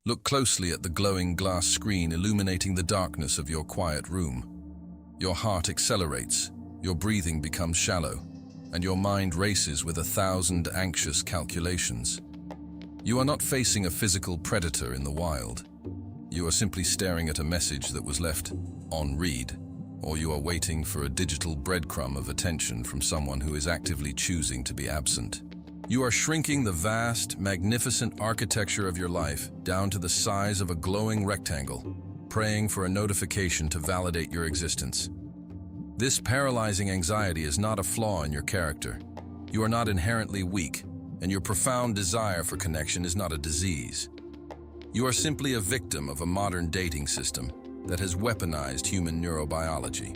Look closely at the glowing glass screen illuminating the darkness of your quiet room. Your heart accelerates, your breathing becomes shallow, and your mind races with 1,000 anxious calculations. You are not facing a physical predator in the wild. You are simply staring at a message that was left on read, or you are waiting for a digital breadcrumb of attention from someone who is actively choosing to be absent. You are shrinking the vast, magnificent architecture of your life down to the size of a glowing rectangle, praying for a notification to validate your existence. This paralyzing anxiety is not a flaw in your character. You are not inherently weak, and your profound desire for connection is not a disease. You are simply a victim of a modern dating system that has weaponized human neurobiology.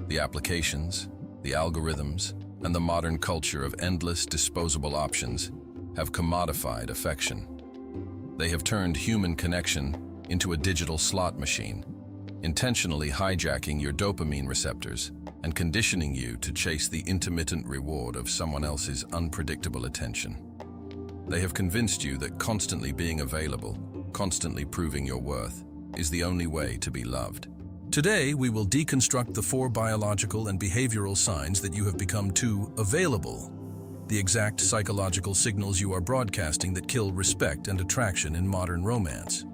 The applications, the algorithms, and the modern culture of endless, disposable options have commodified affection. They have turned human connection into a digital slot machine, intentionally hijacking your dopamine receptors and conditioning you to chase the intermittent reward of someone else's unpredictable attention. They have convinced you that constantly being available, constantly proving your worth, is the only way to be loved. Today, we will deconstruct the 4 biological and behavioral signs that you have become too available, the exact psychological signals you are broadcasting that kill respect and attraction in modern romance.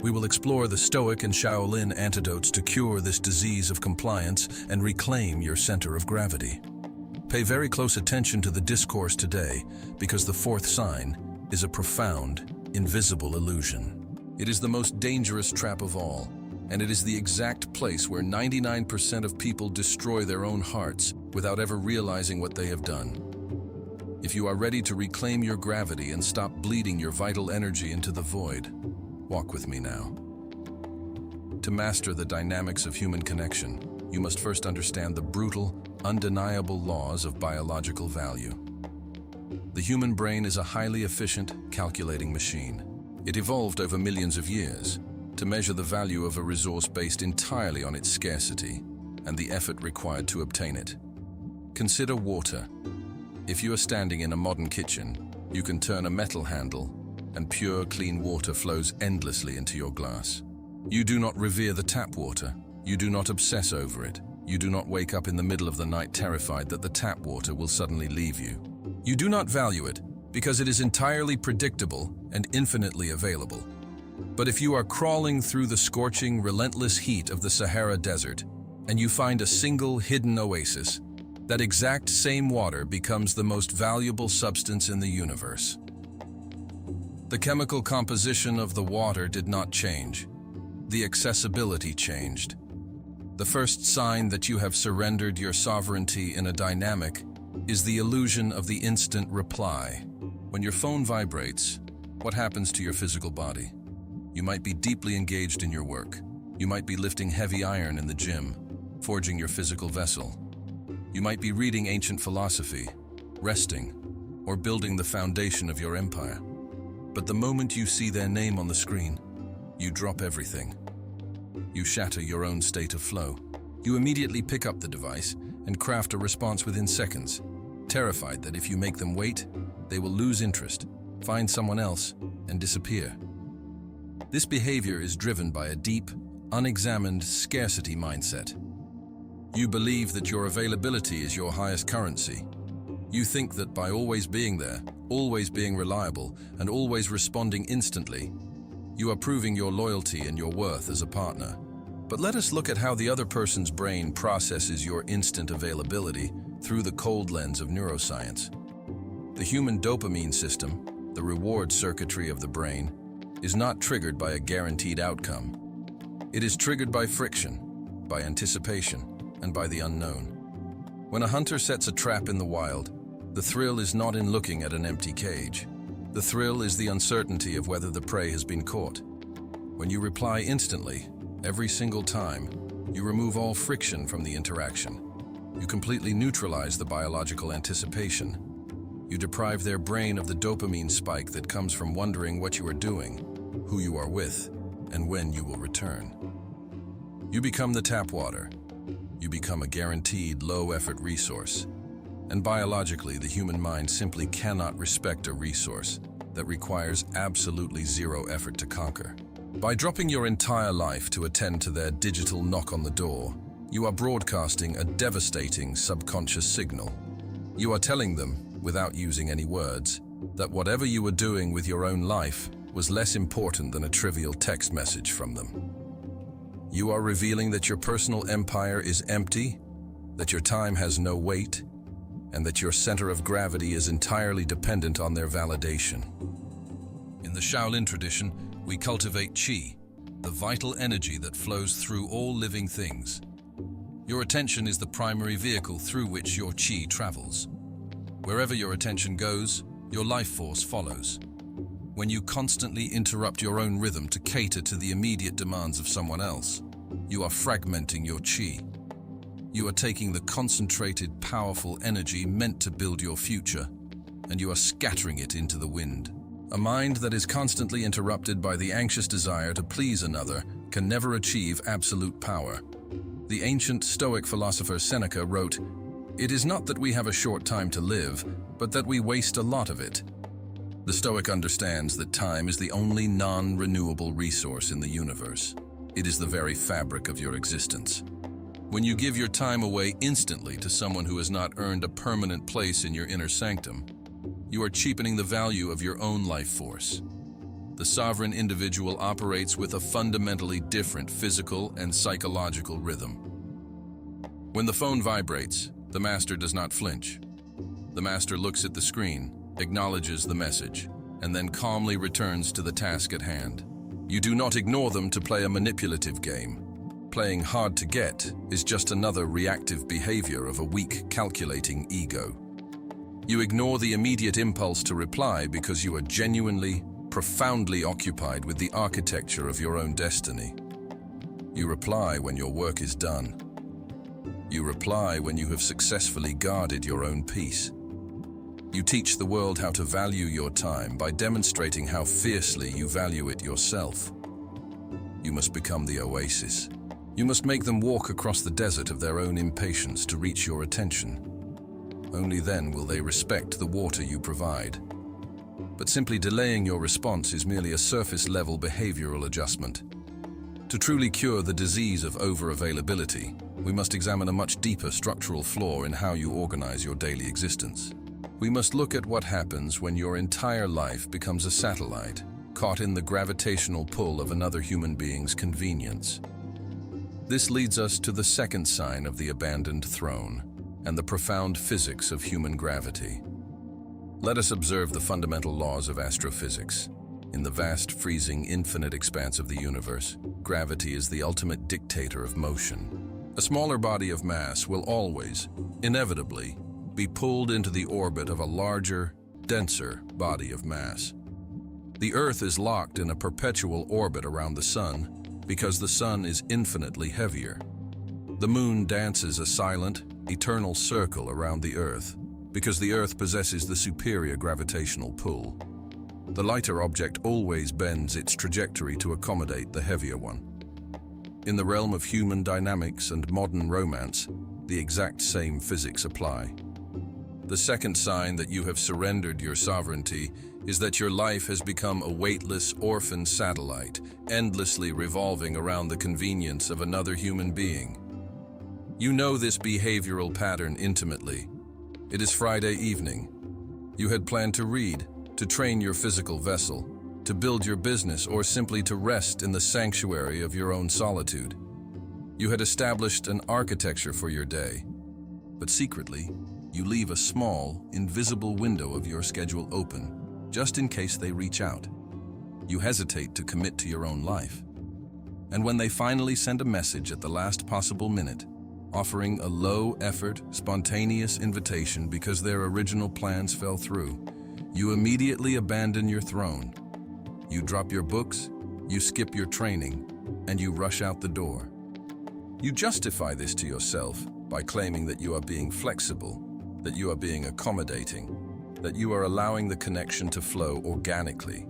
We will explore the Stoic and Shaolin antidotes to cure this disease of compliance and reclaim your center of gravity. Pay very close attention to the discourse today, because the 4th sign is a profound, invisible illusion. It is the most dangerous trap of all, and it is the exact place where 99% of people destroy their own hearts without ever realizing what they have done. If you are ready to reclaim your gravity and stop bleeding your vital energy into the void, walk with me now. To master the dynamics of human connection, you must first understand the brutal, undeniable laws of biological value. The human brain is a highly efficient, calculating machine. It evolved over millions of years to measure the value of a resource based entirely on its scarcity and the effort required to obtain it. Consider water. If you are standing in a modern kitchen, you can turn a metal handle and pure, clean water flows endlessly into your glass. You do not revere the tap water. You do not obsess over it. You do not wake up in the middle of the night terrified that the tap water will suddenly leave you. You do not value it because it is entirely predictable and infinitely available. But if you are crawling through the scorching, relentless heat of the Sahara Desert and you find a single hidden oasis, that exact same water becomes the most valuable substance in the universe. The chemical composition of the water did not change. The accessibility changed. The first sign that you have surrendered your sovereignty in a dynamic is the illusion of the instant reply. When your phone vibrates, what happens to your physical body? You might be deeply engaged in your work. You might be lifting heavy iron in the gym, forging your physical vessel. You might be reading ancient philosophy, resting, or building the foundation of your empire. But the moment you see their name on the screen, you drop everything. You shatter your own state of flow. You immediately pick up the device and craft a response within seconds, terrified that if you make them wait, they will lose interest, find someone else, and disappear. This behavior is driven by a deep, unexamined scarcity mindset. You believe that your availability is your highest currency. You think that by always being there, always being reliable, and always responding instantly, you are proving your loyalty and your worth as a partner. But let us look at how the other person's brain processes your instant availability through the cold lens of neuroscience. The human dopamine system, the reward circuitry of the brain, is not triggered by a guaranteed outcome. It is triggered by friction, by anticipation, and by the unknown. When a hunter sets a trap in the wild, the thrill is not in looking at an empty cage. The thrill is the uncertainty of whether the prey has been caught. When you reply instantly, every single time, you remove all friction from the interaction. You completely neutralize the biological anticipation. You deprive their brain of the dopamine spike that comes from wondering what you are doing, who you are with, and when you will return. You become the tap water. You become a guaranteed low-effort resource. And biologically, the human mind simply cannot respect a resource that requires absolutely zero effort to conquer. By dropping your entire life to attend to their digital knock on the door, you are broadcasting a devastating subconscious signal. You are telling them, without using any words, that whatever you were doing with your own life was less important than a trivial text message from them. You are revealing that your personal empire is empty, that your time has no weight, and that your center of gravity is entirely dependent on their validation. In the Shaolin tradition, we cultivate Qi, the vital energy that flows through all living things. Your attention is the primary vehicle through which your Qi travels. Wherever your attention goes, your life force follows. When you constantly interrupt your own rhythm to cater to the immediate demands of someone else, you are fragmenting your Qi. You are taking the concentrated, powerful energy meant to build your future, and you are scattering it into the wind. A mind that is constantly interrupted by the anxious desire to please another can never achieve absolute power. The ancient Stoic philosopher Seneca wrote, "It is not that we have a short time to live, but that we waste a lot of it." The Stoic understands that time is the only non-renewable resource in the universe. It is the very fabric of your existence. When you give your time away instantly to someone who has not earned a permanent place in your inner sanctum, you are cheapening the value of your own life force. The sovereign individual operates with a fundamentally different physical and psychological rhythm. When the phone vibrates, the master does not flinch. The master looks at the screen, acknowledges the message, and then calmly returns to the task at hand. You do not ignore them to play a manipulative game. Playing hard to get is just another reactive behavior of a weak, calculating ego. You ignore the immediate impulse to reply because you are genuinely, profoundly occupied with the architecture of your own destiny. You reply when your work is done. You reply when you have successfully guarded your own peace. You teach the world how to value your time by demonstrating how fiercely you value it yourself. You must become the oasis. You must make them walk across the desert of their own impatience to reach your attention. Only then will they respect the water you provide. But simply delaying your response is merely a surface-level behavioral adjustment. To truly cure the disease of over-availability, we must examine a much deeper structural flaw in how you organize your daily existence. We must look at what happens when your entire life becomes a satellite, caught in the gravitational pull of another human being's convenience. This leads us to the second sign of the abandoned throne and the profound physics of human gravity. Let us observe the fundamental laws of astrophysics. In the vast, freezing, infinite expanse of the universe, gravity is the ultimate dictator of motion. A smaller body of mass will always, inevitably, be pulled into the orbit of a larger, denser body of mass. The Earth is locked in a perpetual orbit around the Sun because the Sun is infinitely heavier. The Moon dances a silent, eternal circle around the Earth because the Earth possesses the superior gravitational pull. The lighter object always bends its trajectory to accommodate the heavier one. In the realm of human dynamics and modern romance, the exact same physics apply. The second sign that you have surrendered your sovereignty is that your life has become a weightless orphan satellite, endlessly revolving around the convenience of another human being. You know this behavioral pattern intimately. It is Friday evening. You had planned to read, to train your physical vessel, to build your business, or simply to rest in the sanctuary of your own solitude. You had established an architecture for your day, but secretly, you leave a small, invisible window of your schedule open, just in case they reach out. You hesitate to commit to your own life. And when they finally send a message at the last possible minute, offering a low-effort, spontaneous invitation because their original plans fell through, you immediately abandon your throne. You drop your books, you skip your training, and you rush out the door. You justify this to yourself by claiming that you are being flexible, that you are being accommodating, that you are allowing the connection to flow organically.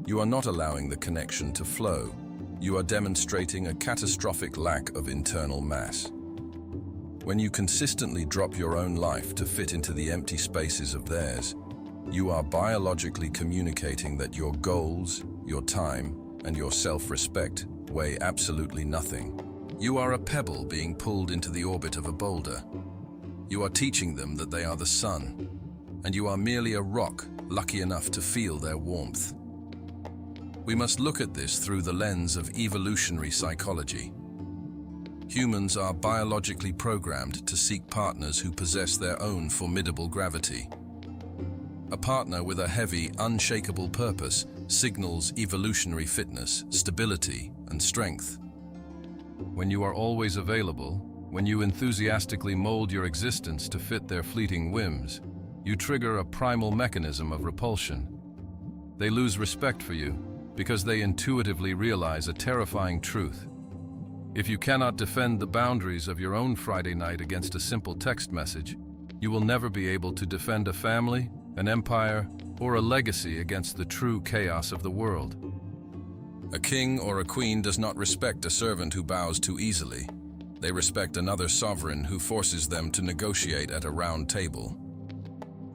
You are not allowing the connection to flow. You are demonstrating a catastrophic lack of internal mass. When you consistently drop your own life to fit into the empty spaces of theirs, You are biologically communicating that your goals, your time, and your self-respect weigh absolutely nothing. You are a pebble being pulled into the orbit of a boulder. You are teaching them that they are the sun, and you are merely a rock lucky enough to feel their warmth. We must look at this through the lens of evolutionary psychology. Humans are biologically programmed to seek partners who possess their own formidable gravity. A partner with a heavy, unshakable purpose signals evolutionary fitness, stability, and strength. When you are always available, when you enthusiastically mold your existence to fit their fleeting whims, you trigger a primal mechanism of repulsion. They lose respect for you because they intuitively realize a terrifying truth. If you cannot defend the boundaries of your own Friday night against a simple text message, you will never be able to defend a family, an empire, or a legacy against the true chaos of the world. A king or a queen does not respect a servant who bows too easily. They respect another sovereign who forces them to negotiate at a round table.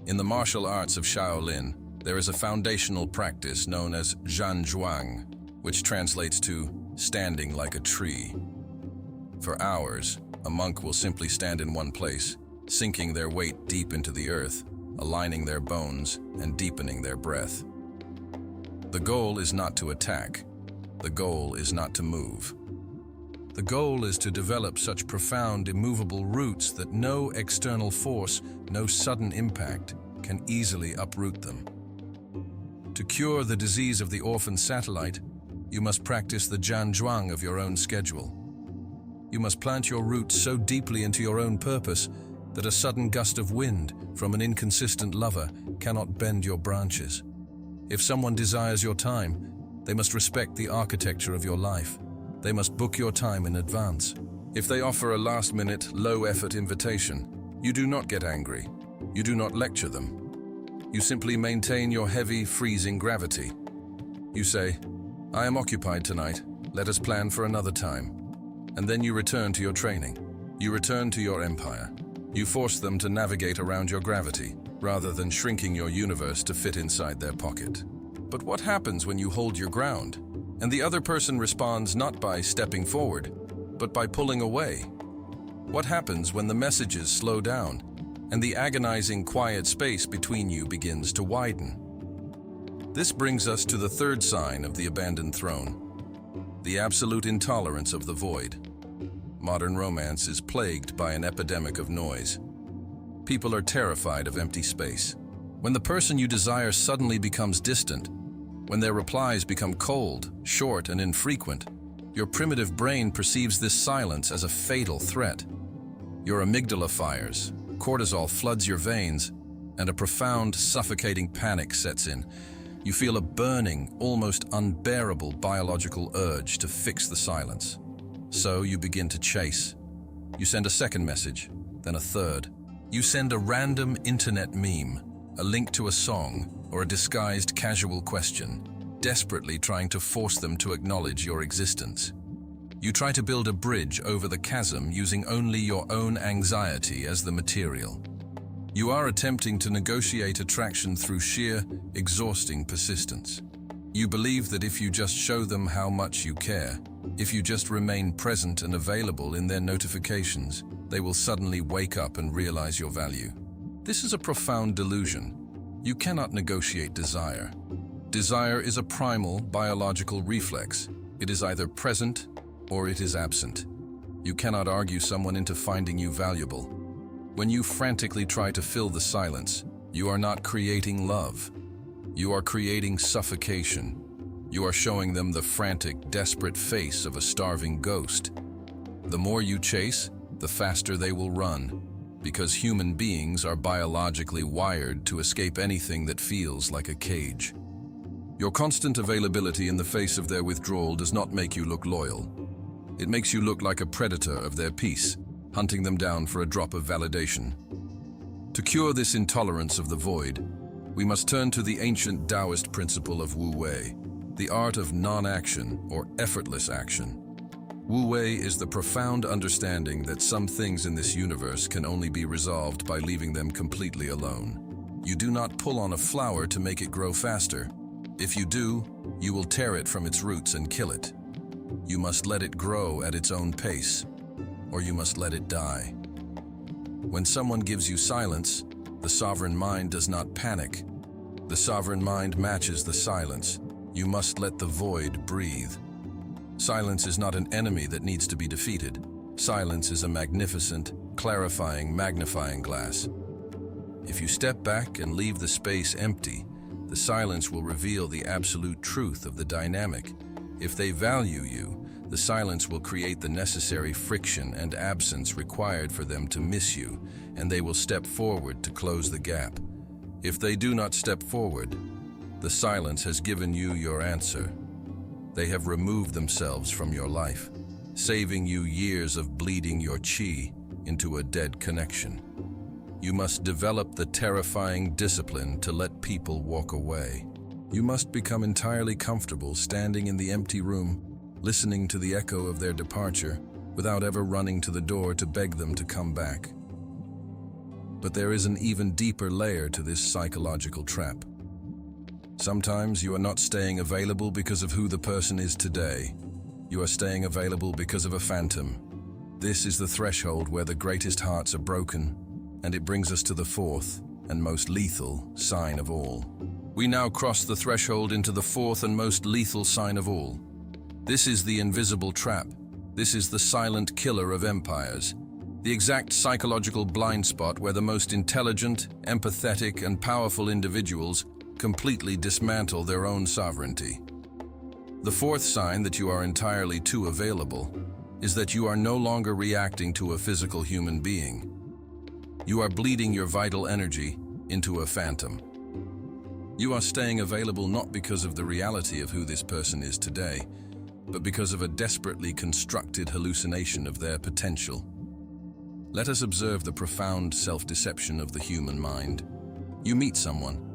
In the martial arts of Shaolin, there is a foundational practice known as zhuang, which translates to standing like a tree. For hours, a monk will simply stand in one place, sinking their weight deep into the earth, aligning their bones and deepening their breath. The goal is not to attack. The goal is not to move. The goal is to develop such profound, immovable roots that no external force, no sudden impact, can easily uproot them. To cure the disease of the orphan satellite, you must practice the zhuang of your own schedule. You must plant your roots so deeply into your own purpose that a sudden gust of wind from an inconsistent lover cannot bend your branches. If someone desires your time, they must respect the architecture of your life. They must book your time in advance. If they offer a last-minute, low-effort invitation, you do not get angry. You do not lecture them. You simply maintain your heavy, freezing gravity. You say, "I am occupied tonight. Let us plan for another time." And then you return to your training. You return to your empire. You force them to navigate around your gravity, rather than shrinking your universe to fit inside their pocket. But what happens when you hold your ground, and the other person responds not by stepping forward, but by pulling away? What happens when the messages slow down, and the agonizing quiet space between you begins to widen? This brings us to the third sign of the abandoned throne: the absolute intolerance of the void. Modern romance is plagued by an epidemic of noise. People are terrified of empty space. When the person you desire suddenly becomes distant, when their replies become cold, short, and infrequent, your primitive brain perceives this silence as a fatal threat. Your amygdala fires, cortisol floods your veins, and a profound, suffocating panic sets in. You feel a burning, almost unbearable biological urge to fix the silence. So you begin to chase. You send a second message, then a third. You send a random internet meme, a link to a song, or a disguised casual question, desperately trying to force them to acknowledge your existence. You try to build a bridge over the chasm using only your own anxiety as the material. You are attempting to negotiate attraction through sheer, exhausting persistence. You believe that if you just show them how much you care, if you just remain present and available in their notifications, they will suddenly wake up and realize your value. This is a profound delusion. You cannot negotiate desire. Desire is a primal, biological reflex. It is either present or it is absent. You cannot argue someone into finding you valuable. When you frantically try to fill the silence, you are not creating love. You are creating suffocation. You are showing them the frantic, desperate face of a starving ghost. The more you chase, the faster they will run, because human beings are biologically wired to escape anything that feels like a cage. Your constant availability in the face of their withdrawal does not make you look loyal. It makes you look like a predator of their peace, hunting them down for a drop of validation. To cure this intolerance of the void, we must turn to the ancient Taoist principle of Wu Wei, the art of non-action or effortless action. Wu Wei is the profound understanding that some things in this universe can only be resolved by leaving them completely alone. You do not pull on a flower to make it grow faster. If you do, you will tear it from its roots and kill it. You must let it grow at its own pace, or you must let it die. When someone gives you silence, the sovereign mind does not panic. The sovereign mind matches the silence. You must let the void breathe. Silence is not an enemy that needs to be defeated. Silence is a magnificent, clarifying, magnifying glass. If you step back and leave the space empty, the silence will reveal the absolute truth of the dynamic. If they value you, the silence will create the necessary friction and absence required for them to miss you, and they will step forward to close the gap. If they do not step forward, the silence has given you your answer. They have removed themselves from your life, saving you years of bleeding your chi into a dead connection. You must develop the terrifying discipline to let people walk away. You must become entirely comfortable standing in the empty room, listening to the echo of their departure, without ever running to the door to beg them to come back. But there is an even deeper layer to this psychological trap. Sometimes you are not staying available because of who the person is today. You are staying available because of a phantom. This is the threshold where the greatest hearts are broken, and it brings us to the fourth and most lethal sign of all. We now cross the threshold into the fourth and most lethal sign of all. This is the invisible trap. This is the silent killer of empires. The exact psychological blind spot where the most intelligent, empathetic, and powerful individuals completely dismantle their own sovereignty. The fourth sign that you are entirely too available is that you are no longer reacting to a physical human being. You are bleeding your vital energy into a phantom. You are staying available not because of the reality of who this person is today, but because of a desperately constructed hallucination of their potential. Let us observe the profound self-deception of the human mind. You meet someone,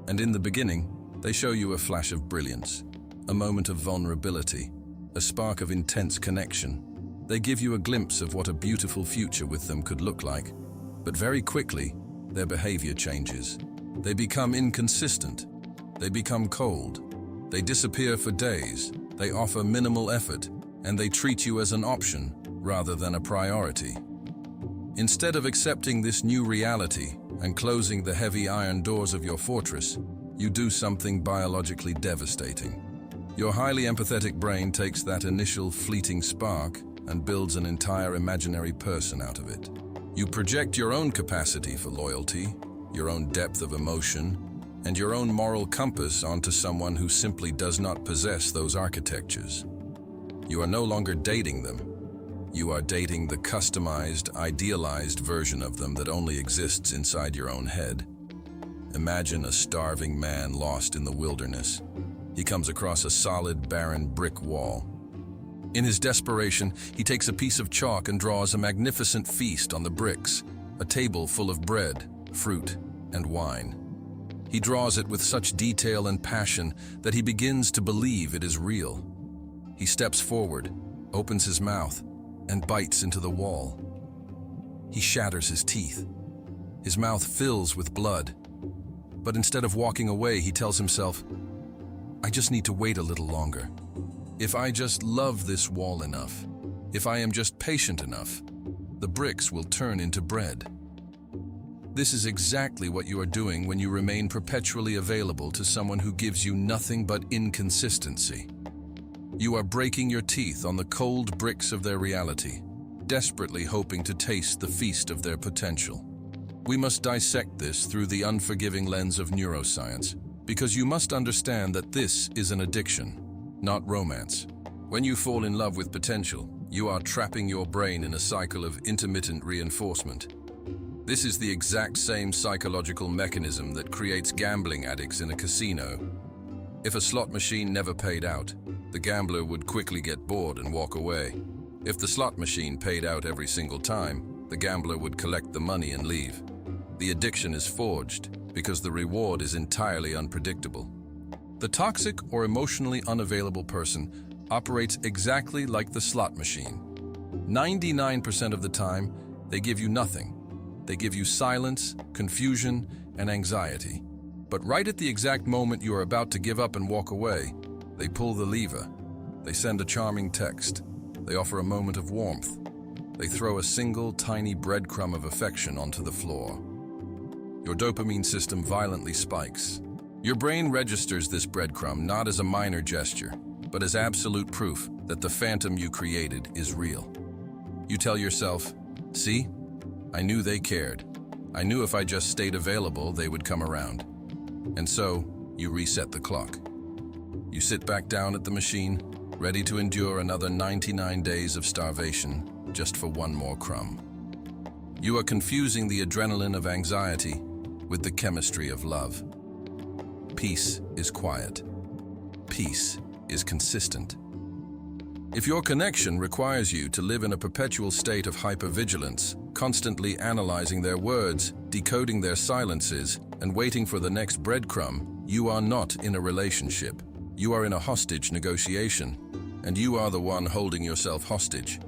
and in the beginning, they show you a flash of brilliance, a moment of vulnerability, a spark of intense connection. They give you a glimpse of what a beautiful future with them could look like, but very quickly, their behavior changes. They become inconsistent. They become cold. They disappear for days. They offer minimal effort, and they treat you as an option rather than a priority. Instead of accepting this new reality and closing the heavy iron doors of your fortress, you do something biologically devastating. Your highly empathetic brain takes that initial fleeting spark and builds an entire imaginary person out of it. You project your own capacity for loyalty, your own depth of emotion, and your own moral compass onto someone who simply does not possess those architectures. You are no longer dating them. You are dating the customized, idealized version of them that only exists inside your own head. Imagine a starving man lost in the wilderness. He comes across a solid, barren brick wall. In his desperation, he takes a piece of chalk and draws a magnificent feast on the bricks, a table full of bread, fruit, and wine. He draws it with such detail and passion that he begins to believe it is real. He steps forward, opens his mouth, and bites into the wall. He shatters his teeth. His mouth fills with blood. But instead of walking away, he tells himself, "I just need to wait a little longer. If I just love this wall enough, if I am just patient enough, the bricks will turn into bread." This is exactly what you are doing when you remain perpetually available to someone who gives you nothing but inconsistency. You are breaking your teeth on the cold bricks of their reality, desperately hoping to taste the feast of their potential. We must dissect this through the unforgiving lens of neuroscience, because you must understand that this is an addiction, not romance. When you fall in love with potential, you are trapping your brain in a cycle of intermittent reinforcement. This is the exact same psychological mechanism that creates gambling addicts in a casino. If a slot machine never paid out, the gambler would quickly get bored and walk away. If the slot machine paid out every single time, the gambler would collect the money and leave. The addiction is forged because the reward is entirely unpredictable. The toxic or emotionally unavailable person operates exactly like the slot machine. 99% of the time, they give you nothing. They give you silence, confusion, and anxiety. But right at the exact moment you are about to give up and walk away, they pull the lever. They send a charming text. They offer a moment of warmth. They throw a single, tiny breadcrumb of affection onto the floor. Your dopamine system violently spikes. Your brain registers this breadcrumb not as a minor gesture, but as absolute proof that the phantom you created is real. You tell yourself, "See? I knew they cared. I knew if I just stayed available, they would come around." And so, you reset the clock. You sit back down at the machine, ready to endure another 99 days of starvation just for one more crumb. You are confusing the adrenaline of anxiety with the chemistry of love. Peace is quiet. Peace is consistent. If your connection requires you to live in a perpetual state of hypervigilance, constantly analyzing their words, decoding their silences, and waiting for the next breadcrumb, you are not in a relationship. You are in a hostage negotiation, and you are the one holding yourself hostage.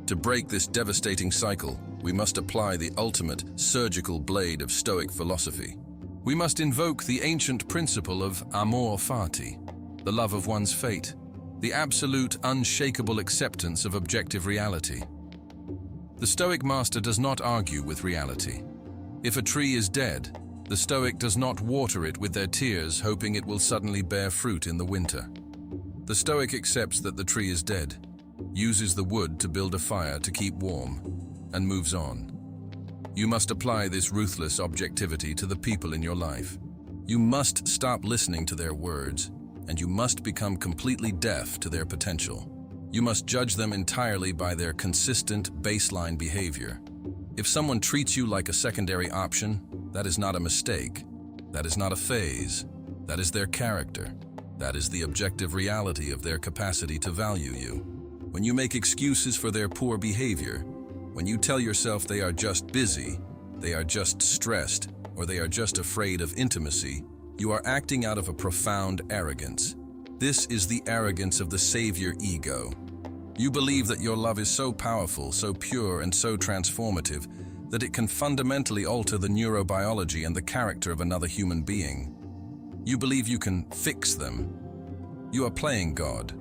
To break this devastating cycle, we must apply the ultimate surgical blade of Stoic philosophy. We must invoke the ancient principle of amor fati, the love of one's fate, the absolute, unshakable acceptance of objective reality. The Stoic master does not argue with reality. If a tree is dead, the Stoic does not water it with their tears, hoping it will suddenly bear fruit in the winter. The Stoic accepts that the tree is dead, uses the wood to build a fire to keep warm, and moves on. You must apply this ruthless objectivity to the people in your life. You must stop listening to their words, and you must become completely deaf to their potential. You must judge them entirely by their consistent baseline behavior. If someone treats you like a secondary option, that is not a mistake. That is not a phase. That is their character. That is the objective reality of their capacity to value you. When you make excuses for their poor behavior, when you tell yourself they are just busy, they are just stressed, or they are just afraid of intimacy, you are acting out of a profound arrogance. This is the arrogance of the savior ego. You believe that your love is so powerful, so pure, and so transformative that it can fundamentally alter the neurobiology and the character of another human being. You believe you can fix them. You are playing God.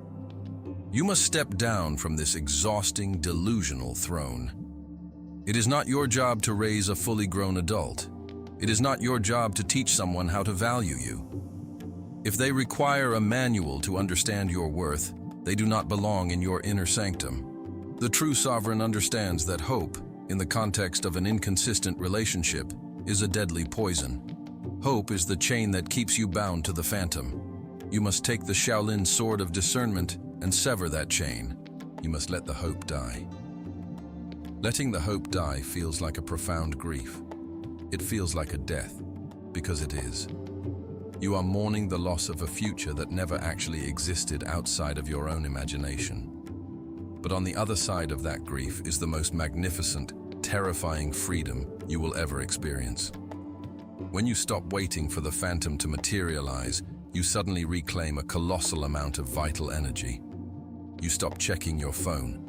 You must step down from this exhausting, delusional throne. It is not your job to raise a fully grown adult. It is not your job to teach someone how to value you. If they require a manual to understand your worth, they do not belong in your inner sanctum. The true sovereign understands that hope, in the context of an inconsistent relationship, is a deadly poison. Hope is the chain that keeps you bound to the phantom. You must take the Shaolin sword of discernment and sever that chain. You must let the hope die. Letting the hope die feels like a profound grief. It feels like a death, because it is. You are mourning the loss of a future that never actually existed outside of your own imagination. But on the other side of that grief is the most magnificent, terrifying freedom you will ever experience. When you stop waiting for the phantom to materialize, you suddenly reclaim a colossal amount of vital energy. You stop checking your phone.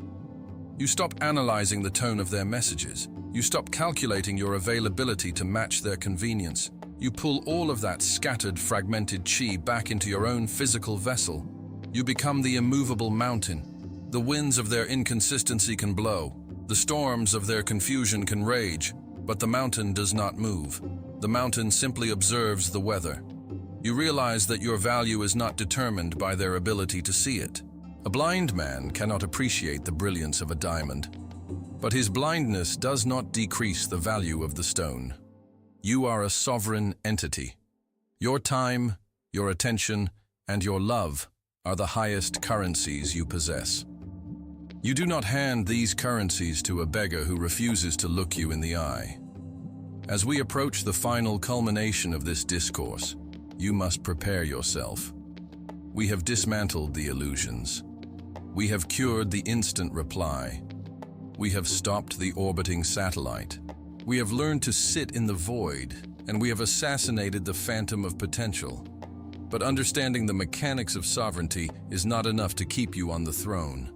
You stop analyzing the tone of their messages. You stop calculating your availability to match their convenience. You pull all of that scattered, fragmented chi back into your own physical vessel. You become the immovable mountain. The winds of their inconsistency can blow. The storms of their confusion can rage, but the mountain does not move. The mountain simply observes the weather. You realize that your value is not determined by their ability to see it. A blind man cannot appreciate the brilliance of a diamond, but his blindness does not decrease the value of the stone. You are a sovereign entity. Your time, your attention, and your love are the highest currencies you possess. You do not hand these currencies to a beggar who refuses to look you in the eye. As we approach the final culmination of this discourse, you must prepare yourself. We have dismantled the illusions. We have cured the instant reply. We have stopped the orbiting satellite. We have learned to sit in the void, and we have assassinated the phantom of potential. But understanding the mechanics of sovereignty is not enough to keep you on the throne.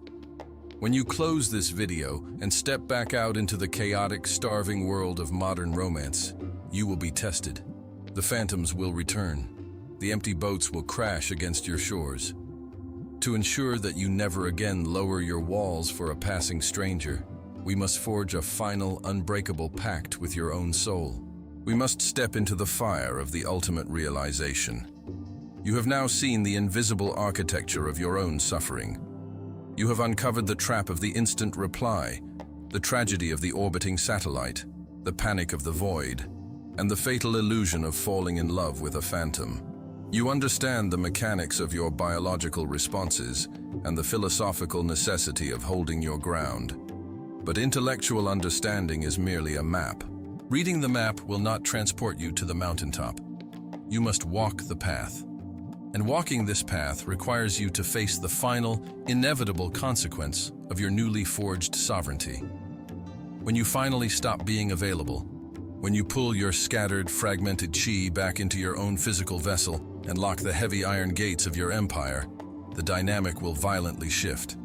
When you close this video and step back out into the chaotic, starving world of modern romance, you will be tested. The phantoms will return. The empty boats will crash against your shores. To ensure that you never again lower your walls for a passing stranger, we must forge a final, unbreakable pact with your own soul. We must step into the fire of the ultimate realization. You have now seen the invisible architecture of your own suffering. You have uncovered the trap of the instant reply, the tragedy of the orbiting satellite, the panic of the void, and the fatal illusion of falling in love with a phantom. You understand the mechanics of your biological responses and the philosophical necessity of holding your ground. But intellectual understanding is merely a map. Reading the map will not transport you to the mountaintop. You must walk the path. And walking this path requires you to face the final, inevitable consequence of your newly forged sovereignty. When you finally stop being available, when you pull your scattered, fragmented chi back into your own physical vessel and lock the heavy iron gates of your empire, the dynamic will violently shift.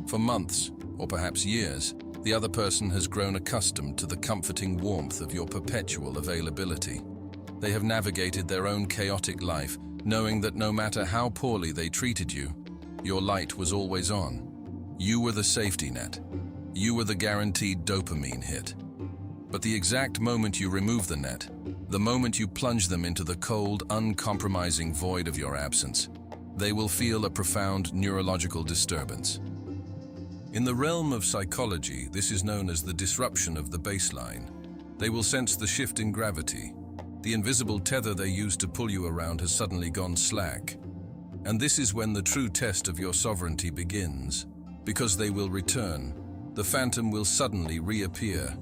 For months, or perhaps years, the other person has grown accustomed to the comforting warmth of your perpetual availability. They have navigated their own chaotic life, knowing that no matter how poorly they treated you, your light was always on. You were the safety net. You were the guaranteed dopamine hit. But the exact moment you remove the net, the moment you plunge them into the cold, uncompromising void of your absence, they will feel a profound neurological disturbance. In the realm of psychology, this is known as the disruption of the baseline. They will sense the shift in gravity. The invisible tether they used to pull you around has suddenly gone slack. And this is when the true test of your sovereignty begins. Because they will return, the phantom will suddenly reappear.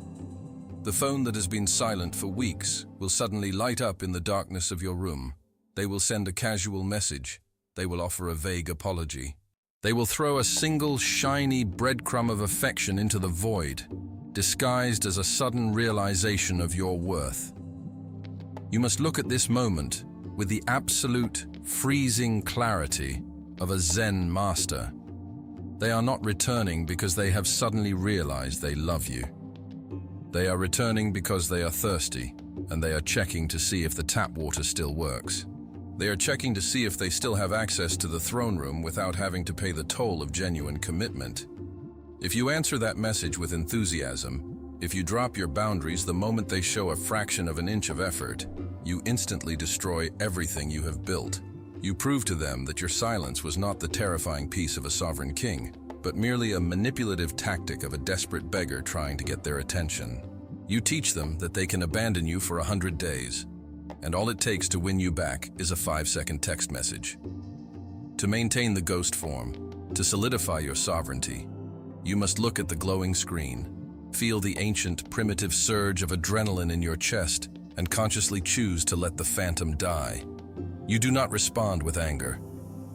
The phone that has been silent for weeks will suddenly light up in the darkness of your room. They will send a casual message. They will offer a vague apology. They will throw a single, shiny breadcrumb of affection into the void, disguised as a sudden realization of your worth. You must look at this moment with the absolute, freezing clarity of a Zen master. They are not returning because they have suddenly realized they love you. They are returning because they are thirsty, and they are checking to see if the tap water still works. They are checking to see if they still have access to the throne room without having to pay the toll of genuine commitment. If you answer that message with enthusiasm, if you drop your boundaries the moment they show a fraction of an inch of effort, you instantly destroy everything you have built. You prove to them that your silence was not the terrifying peace of a sovereign king, but merely a manipulative tactic of a desperate beggar trying to get their attention. You teach them that they can abandon you for 100 days, and all it takes to win you back is a 5-second text message. To maintain the ghost form, to solidify your sovereignty, you must look at the glowing screen, feel the ancient, primitive surge of adrenaline in your chest, and consciously choose to let the phantom die. You do not respond with anger.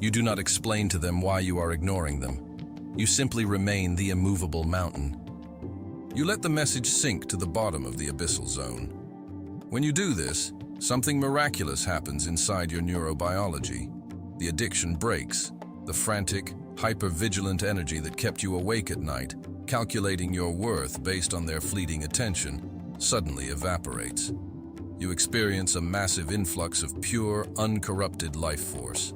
You do not explain to them why you are ignoring them. You simply remain the immovable mountain. You let the message sink to the bottom of the abyssal zone. When you do this, something miraculous happens inside your neurobiology. The addiction breaks. The frantic, hyper-vigilant energy that kept you awake at night, calculating your worth based on their fleeting attention, suddenly evaporates. You experience a massive influx of pure, uncorrupted life force.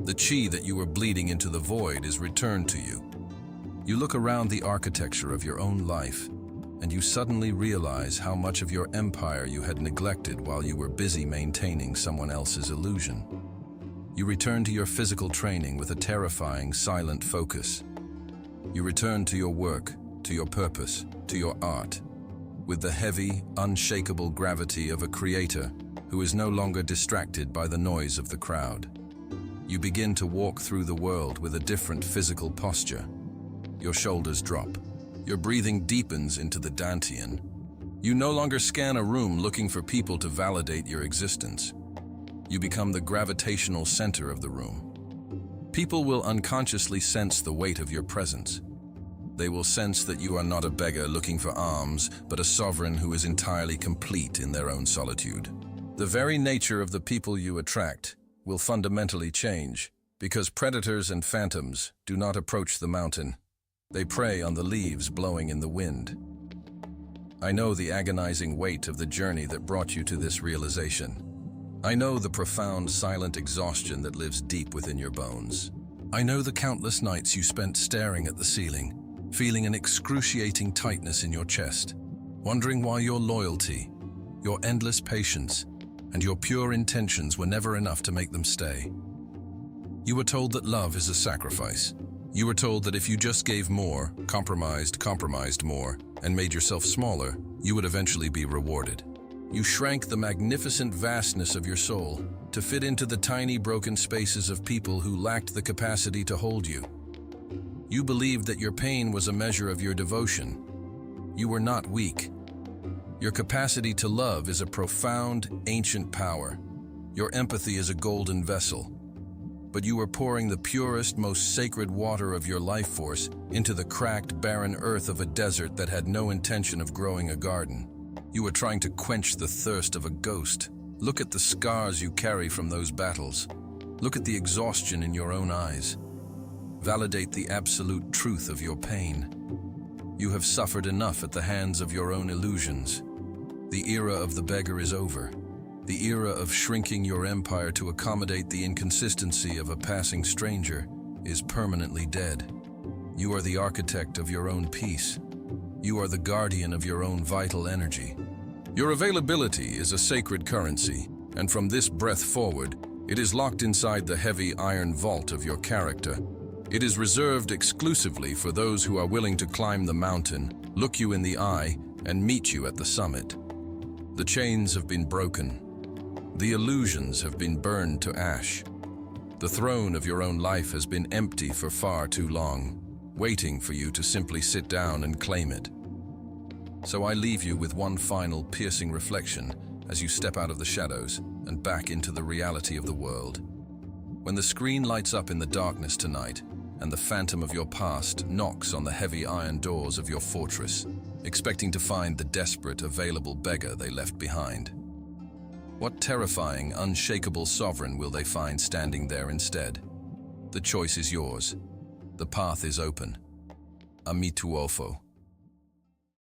The chi that you were bleeding into the void is returned to you. You look around the architecture of your own life, and you suddenly realize how much of your empire you had neglected while you were busy maintaining someone else's illusion. You return to your physical training with a terrifying, silent focus. You return to your work, to your purpose, to your art, with the heavy, unshakable gravity of a creator who is no longer distracted by the noise of the crowd. You begin to walk through the world with a different physical posture. Your shoulders drop. Your breathing deepens into the Dantian. You no longer scan a room looking for people to validate your existence. You become the gravitational center of the room. People will unconsciously sense the weight of your presence. They will sense that you are not a beggar looking for alms, but a sovereign who is entirely complete in their own solitude. The very nature of the people you attract will fundamentally change, because predators and phantoms do not approach the mountain. They prey on the leaves blowing in the wind. I know the agonizing weight of the journey that brought you to this realization. I know the profound, silent exhaustion that lives deep within your bones. I know the countless nights you spent staring at the ceiling, feeling an excruciating tightness in your chest, wondering why your loyalty, your endless patience, and your pure intentions were never enough to make them stay. You were told that love is a sacrifice. You were told that if you just gave more, compromised more, and made yourself smaller, you would eventually be rewarded. You shrank the magnificent vastness of your soul to fit into the tiny broken spaces of people who lacked the capacity to hold you. You believed that your pain was a measure of your devotion. You were not weak. Your capacity to love is a profound, ancient power. Your empathy is a golden vessel. But you were pouring the purest, most sacred water of your life force into the cracked, barren earth of a desert that had no intention of growing a garden. You were trying to quench the thirst of a ghost. Look at the scars you carry from those battles. Look at the exhaustion in your own eyes. Validate the absolute truth of your pain. You have suffered enough at the hands of your own illusions. The era of the beggar is over. The era of shrinking your empire to accommodate the inconsistency of a passing stranger is permanently dead. You are the architect of your own peace. You are the guardian of your own vital energy. Your availability is a sacred currency, and from this breath forward, it is locked inside the heavy iron vault of your character. It is reserved exclusively for those who are willing to climb the mountain, look you in the eye, and meet you at the summit. The chains have been broken. The illusions have been burned to ash. The throne of your own life has been empty for far too long, waiting for you to simply sit down and claim it. So I leave you with one final piercing reflection as you step out of the shadows and back into the reality of the world. When the screen lights up in the darkness tonight and the phantom of your past knocks on the heavy iron doors of your fortress, expecting to find the desperate, available beggar they left behind, what terrifying, unshakable sovereign will they find standing there instead? The choice is yours. The path is open. Amituofo.